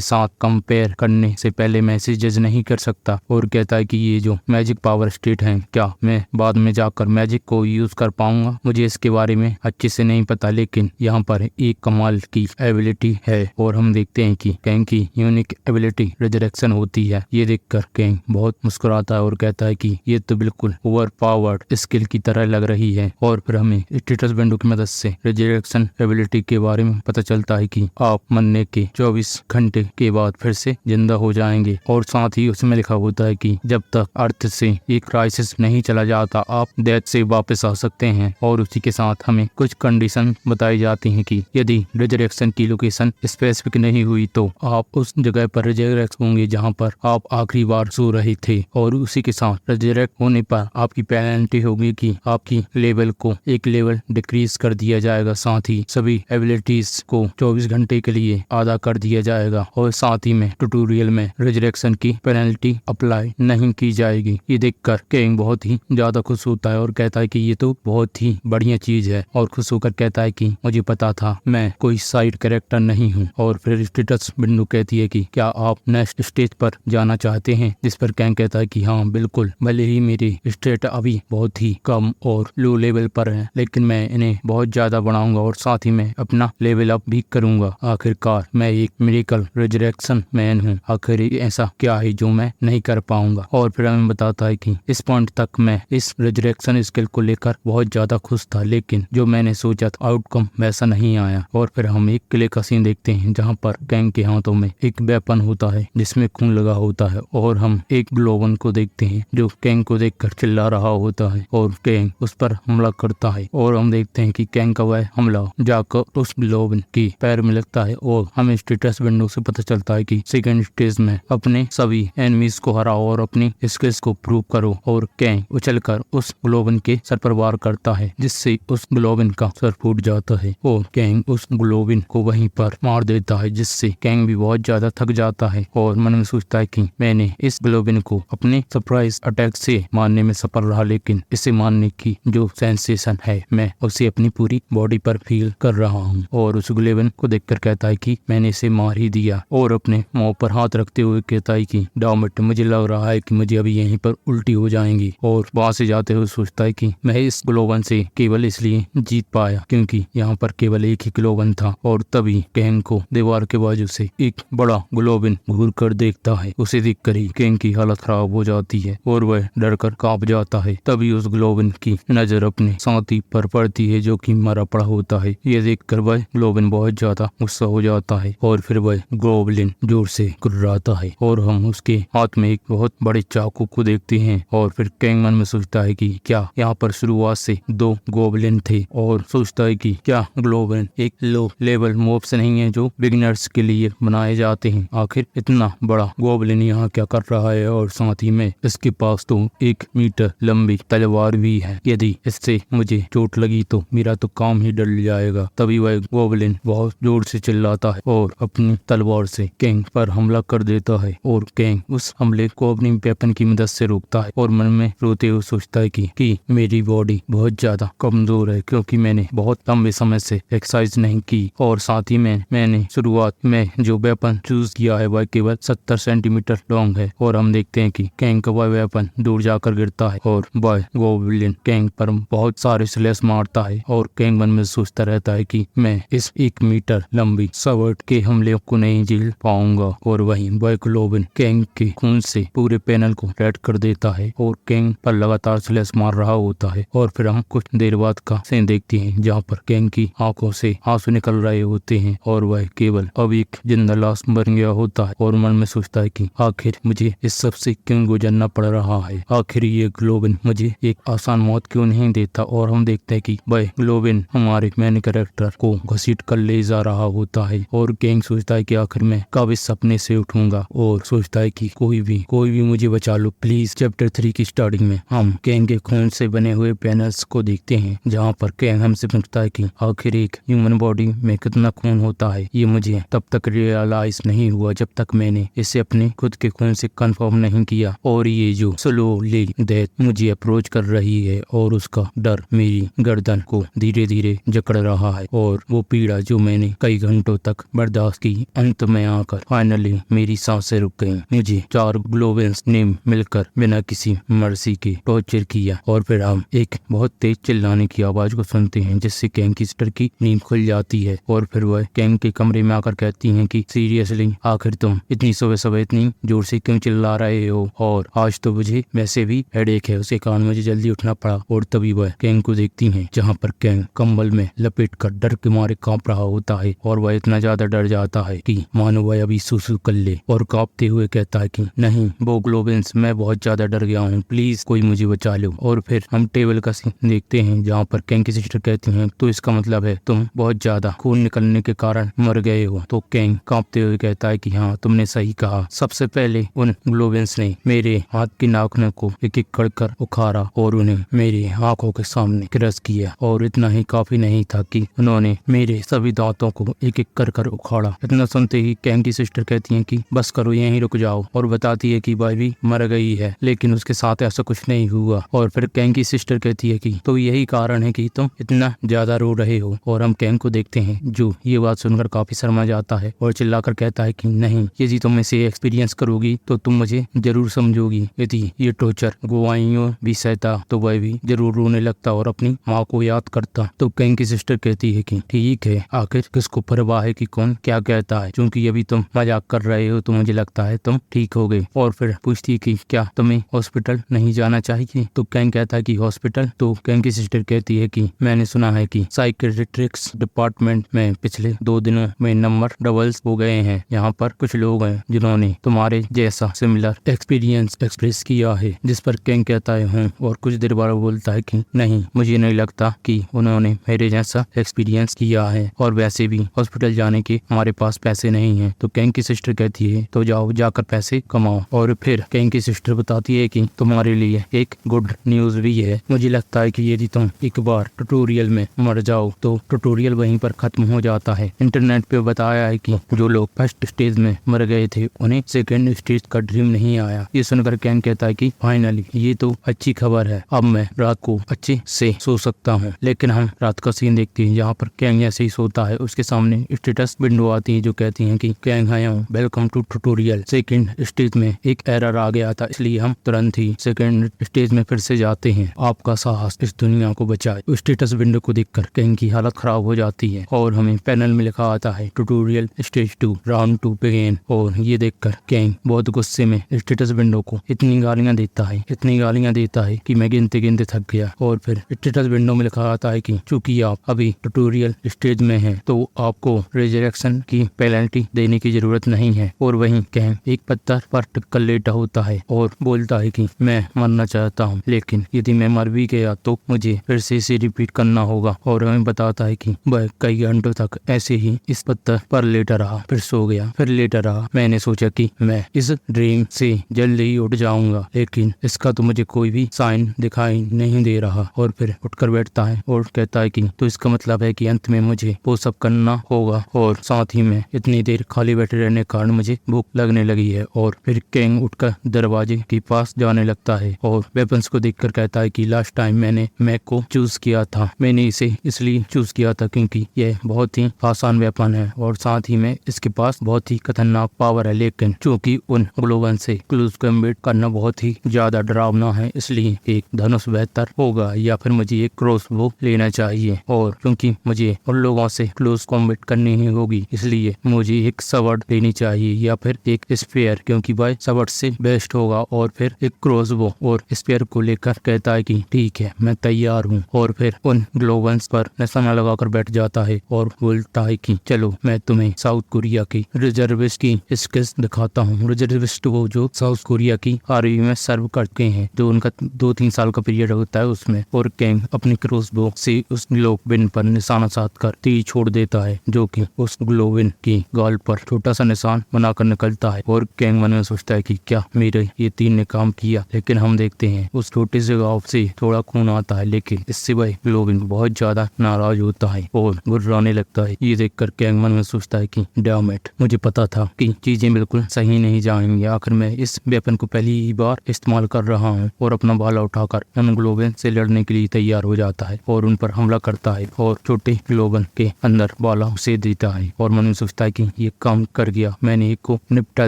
साथ कंपेयर करने से पहले मैसेजेस नहीं कर सकता। और कहता है कि ये जो मैजिक पावर स्टेट है, क्या मैं बाद में जाकर मैजिक को यूज कर पाऊंगा? मुझे इसके बारे में अच्छे से नहीं पता, लेकिन यहाँ पर एक कमाल की एबिलिटी है और हम देखते हैं कि कैंग की यूनिक एबिलिटी रिजरेक्शन होती है। ये देखकर कैंग बहुत मुस्कुराता है और कहता है कि ये तो बिल्कुल ओवर पावर्ड स्किल की तरह लग रही है। और फिर हमें स्टेटस विंडो की मदद से रिजरेक्शन एबिलिटी के बारे में पता चलता है कि आप मरने के 24 घंटे के बाद फिर से जिंदा हो जाएंगे। और साथ ही उसमें लिखा होता है कि जब तक अर्थ से एक क्राइसिस नहीं चला जाता आप डेथ से वापस आ सकते हैं। और उसी के साथ हमें कुछ कंडीशन बताई जाती हैं कि यदि रिजरेक्शन की लोकेशन स्पेसिफिक नहीं हुई तो आप उस जगह पर रिजरेक्ट होंगे जहां पर आप आखिरी बार सो रहे थे। और उसी के साथ रिजरेक्ट होने पर आपकी पेनल्टी होगी कि आपकी लेवल को एक लेवल डिक्रीज कर दिया जाएगा। साथ ही सभी एबिलिटीज को 24 घंटे के लिए आधा कर दिया जाएगा। और साथ ही में ट्यूटोरियल में रिजरेक्शन की पेनल्टी अप्लाई नहीं की जाएगी। ये देखकर कैंग बहुत ही ज्यादा खुश होता है और कहता है कि ये तो बहुत ही बढ़िया चीज है। और खुश होकर कहता है कि मुझे पता था मैं कोई साइड कैरेक्टर नहीं हूँ। और फिर स्टेटस विंडो कहती है कि क्या आप नेक्स्ट स्टेज पर जाना चाहते हैं? जिस पर कैंग कहता है कि हाँ बिल्कुल, भले ही मेरी स्टेट अभी बहुत ही कम और लो लेवल पर है, लेकिन मैं इन्हें बहुत ज्यादा बढ़ाऊंगा और साथ ही मैं अपना लेवल अप भी करूंगा। आखिरकार मैं एक मिरेकल रिजरेक्शन मैन हूँ, आखिर ऐसा क्या है जो मैं नहीं कर पाऊंगा? और फिर हमें बताता है कि इस पॉइंट तक मैं इस रिजरेक्शन स्किल को लेकर बहुत ज्यादा खुश था, लेकिन जो मैंने सोचा था आउटकम वैसा नहीं आया। और फिर हम एक किले का सीन देखते हैं जहाँ पर कैंग के हाथों में एक वेपन होता है जिसमें खून लगा होता है। और हम एक ग्लोवन को देखते हैं जो कैंग को देखकर चिल्ला रहा होता है और कैंग उस पर हमला करता है। और हम देखते हैं कि कैंग का वह हमला जाकर उस ग्लोवन की पैर में लगता है। और हमें स्टेटस विंडो से पता चलता है कि सेकंड स्टेज में अपने सभी एनिमीज को हराओ और अपनी स्किल्स को प्रूव करो। और कैंग उछलकर उस ग्लोवन के सर पर वार करता है जिससे उस ग्लोवन का सर फूट जाता है और कैंग उस ग्लोवन को वहीं पर मार देता है, जिससे कैंग भी बहुत ज्यादा थक जाता है और मन में सोचता है कि मैंने इस ग्लोवन को अपने सरप्राइज अटैक से मारने में सफल रहा, लेकिन इसे मारने की जो सेंसेशन है मैं उसे अपनी पूरी बॉडी पर फील कर रहा हूँ। और उस ग्लोवन को देखकर कहता है कि मैंने इसे मार ही दिया। और अपने मुंह पर हाथ रखते हुए कहता है कि डॉमिट, मुझे लग रहा है कि मुझे अभी यहीं पर उल्टी हो जाएंगी। और वहां से जाते हुए सोचता है कि मैं इस ग्लोवन से केवल इसलिए जीत पाया क्योंकि यहाँ पर केवल एक ही ग्लोवन था। और तभी कैंग को दीवार के बाजू से एक बड़ा ग्लोवन घूर कर देखता है। उसे देखकर ही कैंग की हालत खराब हो जाती है और वह डर कर कांप जाता है। तभी उस ग्लोवन की नजर अपने साथी पर पड़ती है जो कि मरा पड़ा होता है। ये देखकर वह ग्लोवन बहुत ज्यादा गुस्सा हो जाता है और फिर वह गोबलिन जोर से गुर्राता है और हम उसके हाथ में एक बहुत बड़े चाकू को देखते हैं। और फिर कैंग मन में सोचता है कि क्या यहाँ पर शुरुआत से 2 गोबलिन थे और सोचता है कि क्या ग्लोवन एक लो लेवल मॉब्स नहीं है जो बिगिनर्स के लिए बनाए जाते हैं? आखिर इतना बड़ा गोबलिन यहाँ क्या कर रहा है? और साथ ही में इसके पास तो 1 मीटर लंबी तलवार भी है, यदि इससे मुझे चोट लगी तो मेरा तो काम ही डल जाएगा। तभी वह गोबलिन बहुत जोर से चिल्लाता है और अपनी तलवार से कैंग पर हमला कर देता है। और कैंग उस हमले को अपनी वेपन की मदद से रोकता है और मन में रोते हुए सोचता है कि मेरी बॉडी बहुत ज्यादा कमजोर है क्योंकि मैंने बहुत लंबे समय से एक्सरसाइज नहीं की। और साथ ही में मैंने शुरुआत में जो वेपन चूज किया है वह केवल 70 सेंटीमीटर लॉन्ग है। और हम देखते हैं कि कैंग का वह वेपन दूर जाकर गिरता है और वह गोबलिन कैंग पर बहुत सारे स्लैश मारता है। और कैंग मन में सोचता रहता है कि मैं इस 1 मीटर लंबी सवर्ड के हमले को नहीं झेल पाऊंगा। और वहीं वह ग्लोवन कैंग के खून से पूरे पैनल को रेड कर देता है और कैंग पर लगातार स्लैश मार रहा होता है। और फिर हम कुछ देर बाद का सीन देखते हैं जहाँ पर कैंग की आंखों से आंसू निकल रहे होते हैं और वह केवल अब एक जिंदा लाश बन गया होता है। और मन में सोचता है कि आखिर मुझे इस सब से क्यों गुजरना पड़ रहा है? आखिर ये ग्लोवन मुझे एक आसान मौत क्यों नहीं देता? और हम देखते हैं कि वह ग्लोवन हमारे मेन कैरेक्टर को घसीट कर ले जा रहा होता है। और कैंग सोचता है कि आखिर मैं कब इस सपने से उठूंगा और सोचता है कि कोई भी मुझे बचा लो प्लीज। चैप्टर 3 की स्टार्टिंग में हम कैंग के खून से बने हुए पैनल्स को देखते हैं जहाँ पर कैंग हमसे पूछता है कि आखिर एक ह्यूमन बॉडी में कितना खून होता है। ये मुझे तब तक रियलाइज नहीं हुआ जब तक मैंने इसे अपने खुद के खून से कंफर्म नहीं किया। और ये जो स्लोली डेथ मुझे अप्रोच कर रही है और उसका डर मेरी गर्दन को धीरे धीरे जकड़ रहा है और वो पीड़ा जो मैंने कई घंटों तक बर्दाश्त की, अंत में आकर फाइनली मेरी सांसें रुक गईं। मुझे 4 ग्लोवेंस ने मिलकर बिना किसी मर्जी के टॉर्चर किया और फिर हम एक बहुत तेज चिल्लाने की आवाज को सुनते हैं, जिससे कैंग की सिस्टर की नींद खुल जाती है और फिर वह कैंग के कमरे में आकर कहती हैं कि सीरियसली आखिर तुम इतनी सुबह सुबह इतनी जोर से क्यों चिल्ला रहे हो, और आज तो मुझे वैसे भी हेडेक है। उसके कारण मुझे जल्दी उठना पड़ा और तभी वह कैंग को देखती हैं, जहाँ पर कैंग कंबल में लपेट कर डर के मारे कांप रहा होता है और वह इतना ज्यादा डर जाता है कि मानो वह अभी सुसु कर ले, और कांपते हुए कहता है कि नहीं वो ग्लोवेंस, मैं बहुत ज्यादा डर गया हूँ, प्लीज कोई मुझे बचा लो। और फिर हम टेबल का सीन देखते हैं, जहाँ पर कैंग की सिस्टर कहती हैं तो इसका मतलब है तुम बहुत ज्यादा खून निकलने के कारण मर गए हो। तो कैंग कांपते हुए कहता है कि हाँ, तुमने सही कहा। सबसे पहले उन ग्लोवेंस ने मेरे हाथ की नाखूनों को एक एक कर उखाड़ा और उन्हें मेरी आंखों के सामने क्रश किया, और इतना ही काफी नहीं था कि उन्होंने मेरे सभी दांतों को एक एक कर उखाड़ा। इतना सुनते ही कैंग की सिस्टर कहती है कि बस करो, यहीं रुक जाओ, और बताती है कि भाभी मर गई है, लेकिन उसके साथ ऐसा कुछ नहीं हुआ। और फिर कैंग की सिस्टर कहती है कि तो यही कारण है कि तुम इतना ज्यादा रो रहे हो। और हम कैंग को देखते हैं, जो ये बात सुनकर काफी शर्मा जाता है और चिल्लाकर कहता है कि नहीं, यदि तुम इसे एक्सपीरियंस करोगी तो तुम मुझे जरूर समझोगी। यदि ये टॉर्चर गुआइयों भी सहता तो वह भी जरूर रोने लगता और अपनी माँ को याद करता। तो कैंग की सिस्टर कहती है कि ठीक है, आखिर किसको परवाह है कि कौन क्या कहता है, क्योंकि अभी तुम मजाक कर रहे हो तो मुझे लगता है तुम ठीक हो गए। और फिर पूछती है कि क्या तुम्हें हॉस्पिटल नहीं जाना चाहिए। तो कैंग कहता है कि हॉस्पिटल। तो कैंग की सिस्टर कहती है कि मैंने सुना है कि साइकेट्रिक्स डिपार्टमेंट में पिछले 2 दिनों में नंबर डबल्स हो गए हैं। यहाँ पर कुछ लोग हैं जिन्होंने तुम्हारे जैसा सिमिलर एक्सपीरियंस एक्सप्रेस किया है। जिस पर कैंग कहता है हूँ, और कुछ देर बाद बोलता है कि नहीं, मुझे नहीं लगता कि उन्होंने मेरे जैसा एक्सपीरियंस किया है, और वैसे भी हॉस्पिटल जाने के हमारे पास पैसे नहीं है। तो कैंग की सिस्टर कहती है तो जाओ, जाकर पैसे कमाओ। और फिर कैंग की सिस्टर बताती है कि तुम्हारे लिए एक गुड न्यूज भी है। मुझे लगता है कि यदि तुम एक बार ट्यूटोरियल में मर जाओ तो ट्यूटोरियल वहीं पर खत्म हो जाता है। इंटरनेट पे बताया है कि जो लोग फर्स्ट स्टेज में मर गए थे उन्हें सेकंड स्टेज का ड्रीम नहीं आया। ये सुनकर कैंग कहता है कि फाइनली ये तो अच्छी खबर है, अब मैं रात को अच्छे से सो सकता हूँ। लेकिन हम रात का सीन देखते हैं, जहाँ पर कैंग ऐसे ही सोता है, उसके सामने स्टेटस विंडो आती है जो कहती है कि कैंग आया हूँ, welcome to tutorial. Second stage में एक एरर आ गया था, इसलिए हम तुरंत ही सेकंड स्टेज में फिर से जाते हैं। आपका साहस इस दुनिया को बचाए। स्टेटस विंडो को देखकर कैंग की हालत खराब हो जाती है और हमें पैनल में लिखा आता है ट्यूटोरियल स्टेज 2 राउंड 2 बिगिन। और ये देखकर कैंग बहुत गुस्से में स्टेटस विंडो को इतनी गालियां देता है कि मैं गिनते गिनते थक गया। और फिर स्टेटस विंडो में लिखा आता है कि चूंकि आप अभी ट्यूटोरियल स्टेज में हैं तो आपको रिजरेक्शन की पेनल्टी देने की जरूरत नहीं है। और वहीं कैंग एक पत्थर पर टिक कर लेटा होता है और बोलता है कि मैं मरना चाहता हूँ, लेकिन यदि मैं मर भी गया तो मुझे फिर से इसे रिपीट करना होगा। और हमें बताता है कि वह कई घंटों तक ऐसे ही इस पत्थर पर लेटा रहा, फिर सो गया, फिर लेटा रहा। मैंने सोचा कि मैं इस ड्रीम से जल्द ही उठ जाऊंगा, लेकिन इसका तो मुझे कोई भी साइन दिखाई नहीं दे रहा। और फिर उठकर बैठता है और कहता है कि तो इसका मतलब है कि अंत में मुझे वो सब करना होगा, और साथ ही में इतनी देर खाली बैठे रहने के कारण मुझे भूख लगने लगी है। और फिर कैंग उठकर दरवाजे के पास जाने लगता है और वेपन्स को देखकर कहता है कि लास्ट टाइम मैंने मैक को चूज किया था, मैंने इसे इसलिए चूज किया था क्योंकि यह बहुत ही आसान वेपन है और साथ ही में इसके पास बहुत ही खतरनाक पावर है। लेकिन चूंकि उन ग्लोवन से क्लोज कॉम्बैट करना बहुत ही ज्यादा डरावना है, इसलिए एक धनुष बेहतर होगा, या फिर मुझे एक क्रॉसबो लेना चाहिए। और क्योंकि मुझे उन लोगों से क्लोज कॉम्बैट करनी ही होगी, इसलिए मुझे एक स्वॉर्ड लेनी चाहिए या फिर एक स्पेयर, क्योंकि वह स्वॉर्ड से बेस्ट होगा। और फिर एक क्रॉसबो और स्पेयर को लेकर कहता है कि ठीक है, मैं तैयार हूँ। और फिर उन ग्लोवंस पर निशाना लगाकर बैठ जाता है और बोलता है कि चलो मैं तुम्हें साउथ कोरिया की रिजर्विस्ट की स्किल्स दिखाता हूँ। रिजर्विस्ट वो जो साउथ कोरिया की आर्मी में सर्व करते हैं, जो उनका 2-3 साल का पीरियड होता है उसमें। और कैंग अपनी क्रॉसबो से उस ग्लोविन पर निशाना साधकर तीर छोड़ देता है, जो कि उस ग्लोविन की गाल पर छोटा सा निशान बनाकर निकलता है। और कैंग मन में सोचता है कि क्या मेरे ये तीर ने काम किया। लेकिन हम देखते हैं उस छोटे से गाँव से थोड़ा खून आता है, लेकिन इससे वह ग्लोविन बहुत ज्यादा नाराज होता है और गुर्राने लगता है। ये देखकर कैंग मन में सोचता है कि डैम इट, मुझे पता था कि चीजें बिल्कुल सही नहीं जाएंगी। आखिर मैं इस वेपन को पहली ही बार इस्तेमाल कर रहा हूँ। और अपना भाला उठाकर उन ग्लोविन से लड़ने के लिए तैयार हो जाता है और उन पर हमला करता करता है और छोटे ग्लोबन के अंदर बाला उसे देता है और मन में सोचता है कि ये काम कर गया, मैंने एक को निपटा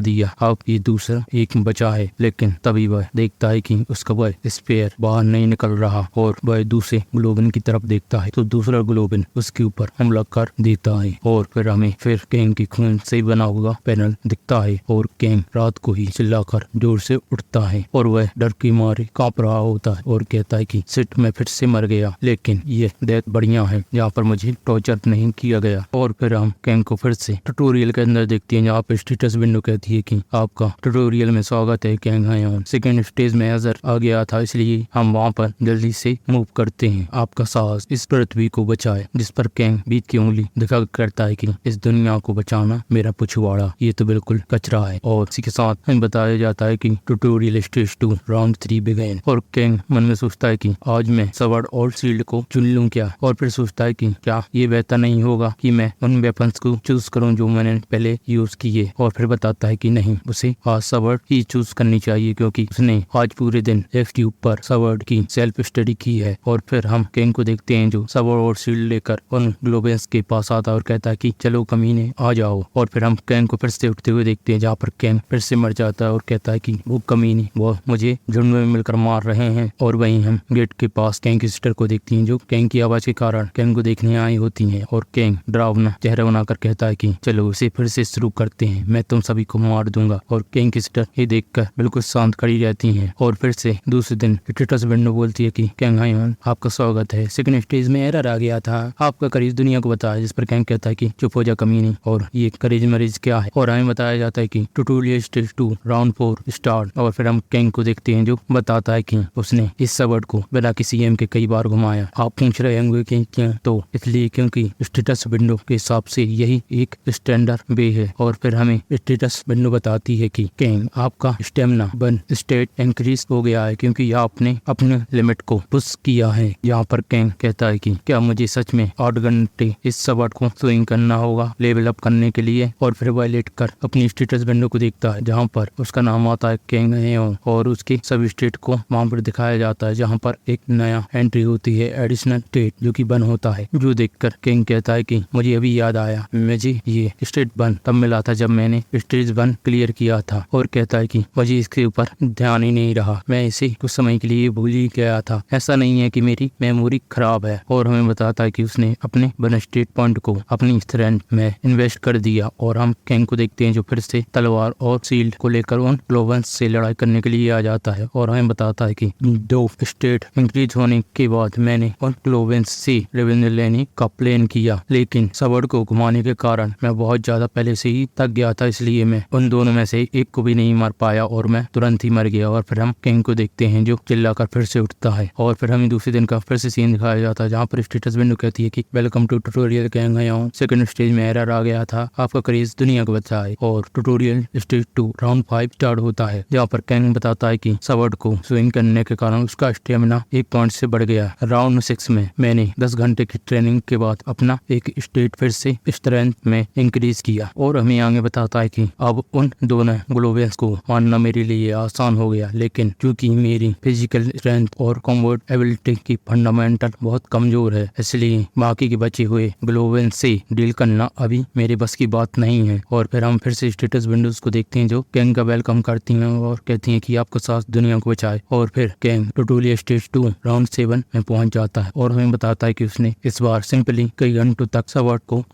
दिया, अब ये दूसरा एक बचा है। लेकिन तभी वह देखता है कि उसका वह स्पेयर बाहर नहीं निकल रहा और वह दूसरे ग्लोबन की तरफ देखता है तो दूसरा ग्लोबन उसके ऊपर हमला कर देता है और फिर हमें कैंग की खून से बना हुआ पैनल दिखता है और कैंग रात को ही चिल्लाकर जोर से उठता है और वह डर की मारे कांप रहा होता है और कहता है कि सिट मैं फिर से मर गया, लेकिन ये डेथ बढ़िया है जहाँ पर मुझे टॉर्चर नहीं किया गया। और फिर हम कैंग को फिर से ट्यूटोरियल के अंदर देखते हैं जहाँ पर स्टेटस विंडो कहती है कि आपका ट्यूटोरियल में स्वागत है, कैंग है सेकेंड स्टेज में एजर आ गया था, इसलिए हम वहाँ पर जल्दी से मूव करते हैं। आपका साहस इस पृथ्वी को बचाए। जिस पर कैंग बीत की उंगली दिखा करता है कि इस दुनिया को बचाना मेरा पिछवाड़ा ये तो बिल्कुल कचरा है। और इसी के साथ हमें बताया जाता है कि ट्यूटोरियल स्टेज 2 राउंड 3 बिगेन। और कैंग मन में सोचता है कि आज मैं स्वॉर्ड और शील्ड को चुन लूं क्या, और फिर सोचता है कि क्या ये बेहतर नहीं होगा कि मैं उन वेपन्स को चूज करूं जो मैंने पहले यूज किए। और फिर बताता है कि नहीं, उसे आज स्वॉर्ड ही चूज करनी चाहिए क्योंकि उसने आज पूरे दिन एक्सट्यूब पर स्वॉर्ड की सेल्फ स्टडी की है। और फिर हम कैंग को देखते हैं जो स्वॉर्ड और शील्ड लेकर उन ग्लोबल्स के पास आता है और कहता है कि चलो कमीने आ जाओ। और फिर हम कैंग को फिर से उठते हुए देखते हैं जहाँ पर कैंग फिर से मर जाता है और कहता है कि वो कमीने वो मुझे झुंड में मिलकर मार रहे हैं। और वहीं हम गेट के पास कैंग की सिस्टर को देखती हैं जो कैंग की आवाज के कारण कैंग को देखने आई होती हैं। और कैंग डरावना चेहरा बनाकर कहता है कि चलो इसे फिर से शुरू करते हैं, मैं तुम सभी को मार दूंगा। और कैंग की सिस्टर ये देखकर बिल्कुल शांत खड़ी रहती हैं। और फिर से दूसरे दिन स्टेटस विंडो बोलती है कि कैंग हायन आपका स्वागत है, सेकंड स्टेज में एरर आ गया था, आपका करीज दुनिया को बताया। जिस पर कैंग कहता है कि चुप हो जा कमीने, और ये करीज मरीज क्या है। और हमें बताया जाता है कि ट्यूटोरियल स्टेज 2 राउंड 4 स्टार्ट। और फिर हम कैंग को देखते हैं जो बताता है कि उसने इस स्वॉर्ड को बिना किसी एम के कई बार घुमाया। आप पूछ रहे होंगे कि क्यों, तो इसलिए क्योंकि स्टेटस विंडो के हिसाब से यही एक स्टैंडर्ड वे है। और फिर हमें स्टेटस विंडो बताती है कि कैंग आपका स्टेमिना 1 स्टेट इंक्रीज हो गया है क्योंकि आपने अपने लिमिट को पुश किया है। यहाँ पर कैंग कहता है कि क्या मुझे सच में 8 घंटे इस स्वॉर्ड को स्विंग करना होगा लेवल अप करने के लिए। और फिर वह लेट कर अपनी स्टेटस विंडो को देखता है जहाँ पर उसका नाम आता है कैंग है और उसके सभी स्टेट को वहाँ पर दिखाया जाता है जहाँ पर एक नया एंट्री होती है एडिशनल स्टेट जो कि 1 होता है। जो देखकर कैंग कहता है कि मुझे अभी याद आया, मुझे ये स्टेट 1 तब मिला था जब मैंने स्टेज 1 क्लियर किया था। और कहता है कि मुझे इसके ऊपर ध्यान ही नहीं रहा, मैं इसे कुछ समय के लिए भूल ही गया था, ऐसा नहीं है कि मेरी मेमोरी खराब है। और हमें बताता है कि उसने अपने 1 स्टेट पॉइंट को अपनी स्ट्रेंथ में इन्वेस्ट कर दिया। और हम कैंग को देखते हैं जो फिर से तलवार और शील्ड को लेकर उन ग्लोबल्स से लड़ाई करने के लिए आ जाता है। और हमें बताता है कि 2 स्टेट इंक्रीज होने के बाद मैंने उन ग्लोबल्स से रेवेन्यू लेने का प्लान किया, लेकिन स्वॉर्ड को घुमाने के कारण मैं बहुत ज्यादा पहले से ही थक गया था, इसलिए मैं उन दोनों में से एक को भी नहीं मार पाया और मैं तुरंत ही मर गया। और फिर हम कैंग को देखते हैं जो चिल्लाकर फिर से उठता है। और फिर हमें दूसरे दिन का फिर से सीन दिखाया जाता है जहाँ पर स्टेटस विंडो कहती है कि वेलकम टू ट्यूटोरियल कैंग आया हूँ, सेकंड स्टेज में एरर आ गया था, आपका करीज दुनिया को बचाए। और ट्यूटोरियल स्टेज 2 राउंड 5 स्टार्ट होता है जहाँ पर कैंग बताता है कि स्वॉर्ड को स्विंग करने के कारण उसका स्टेमिना 1 पॉइंट से बढ़ गया। राउंड 6 में मैंने 10 घंटे की ट्रेनिंग के बाद अपना एक स्टेट फिर से स्ट्रेंथ में इंक्रीज किया। और हमें आगे बताता है कि अब उन दोनों ग्लोबल्स को मारना मेरे लिए आसान हो गया, लेकिन क्योंकि मेरी फिजिकल स्ट्रेंथ और कॉम्बैट एबिलिटी की फंडामेंटल बहुत कमजोर है, इसलिए बाकी के बचे हुए ग्लोबल्स से डील करना अभी मेरे बस की बात नहीं है। और फिर हम फिर से स्टेटस विंडोज को देखते हैं जो कैंग का वेलकम करती हैं और कहती हैं कि आपका साथ दुनिया को बचाए। और फिर कैंग ट्यूटोरियल स्टेज 2 राउंड 7 में पहुंच जाता है और हमें बताता है कि उसने इस बार सिंपली कई घंटों तक स्वॉर्ड को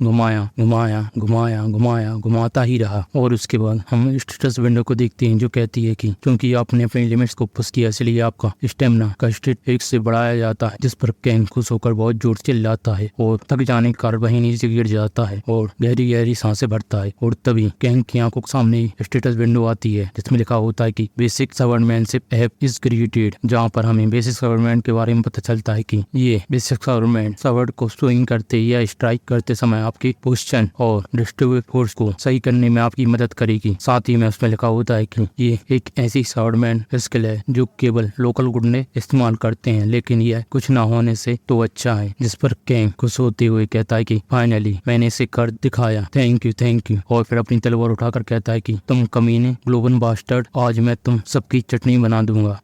घुमाता ही रहा। और उसके बाद हम स्टेटस विंडो को देखते हैं जो कहती है कि क्योंकि आपने अपनी लिमिट्स को पुश किया इसलिए आपका स्टेमिना का स्टेट 1 से बढ़ाया जाता है। जिस पर कैंग खुश होकर बहुत जोर से चिल्लाता है और थक जाने के कारण वहीं नीचे गिर जाता है और गहरी गहरी सांसें भरता है। और तभी कैंग की आंखों के सामने स्टेटस विंडो आती है जिसमें लिखा होता है कि basic swordsmanship app is created, जहाँ पर हमें बेसिक स्वॉर्डमैन के बारे में पता चलता है कि ये बेसिक स्वॉर्डमैन स्वॉर्ड को स्विंग करते या स्ट्राइक करते समय आपकी पोजीशन और डिस्ट्रीब्यूट फोर्स को सही करने में आपकी मदद करेगी। साथ ही में उसमें लिखा होता है कि ये एक ऐसी स्वॉर्डमैन स्किल है जो केवल लोकल गुंडे इस्तेमाल करते हैं, लेकिन यह कुछ ना होने से तो अच्छा है। जिस पर कैंग खुश होते हुए कहता है कि फाइनली मैंने इसे कर दिखाया, थैंक यू। और फिर अपनी तलवार उठाकर कहता है कि तुम कमीने ग्लोबल बास्टर्ड, आज मैं तुम सबकी चटनी बना दूंगा।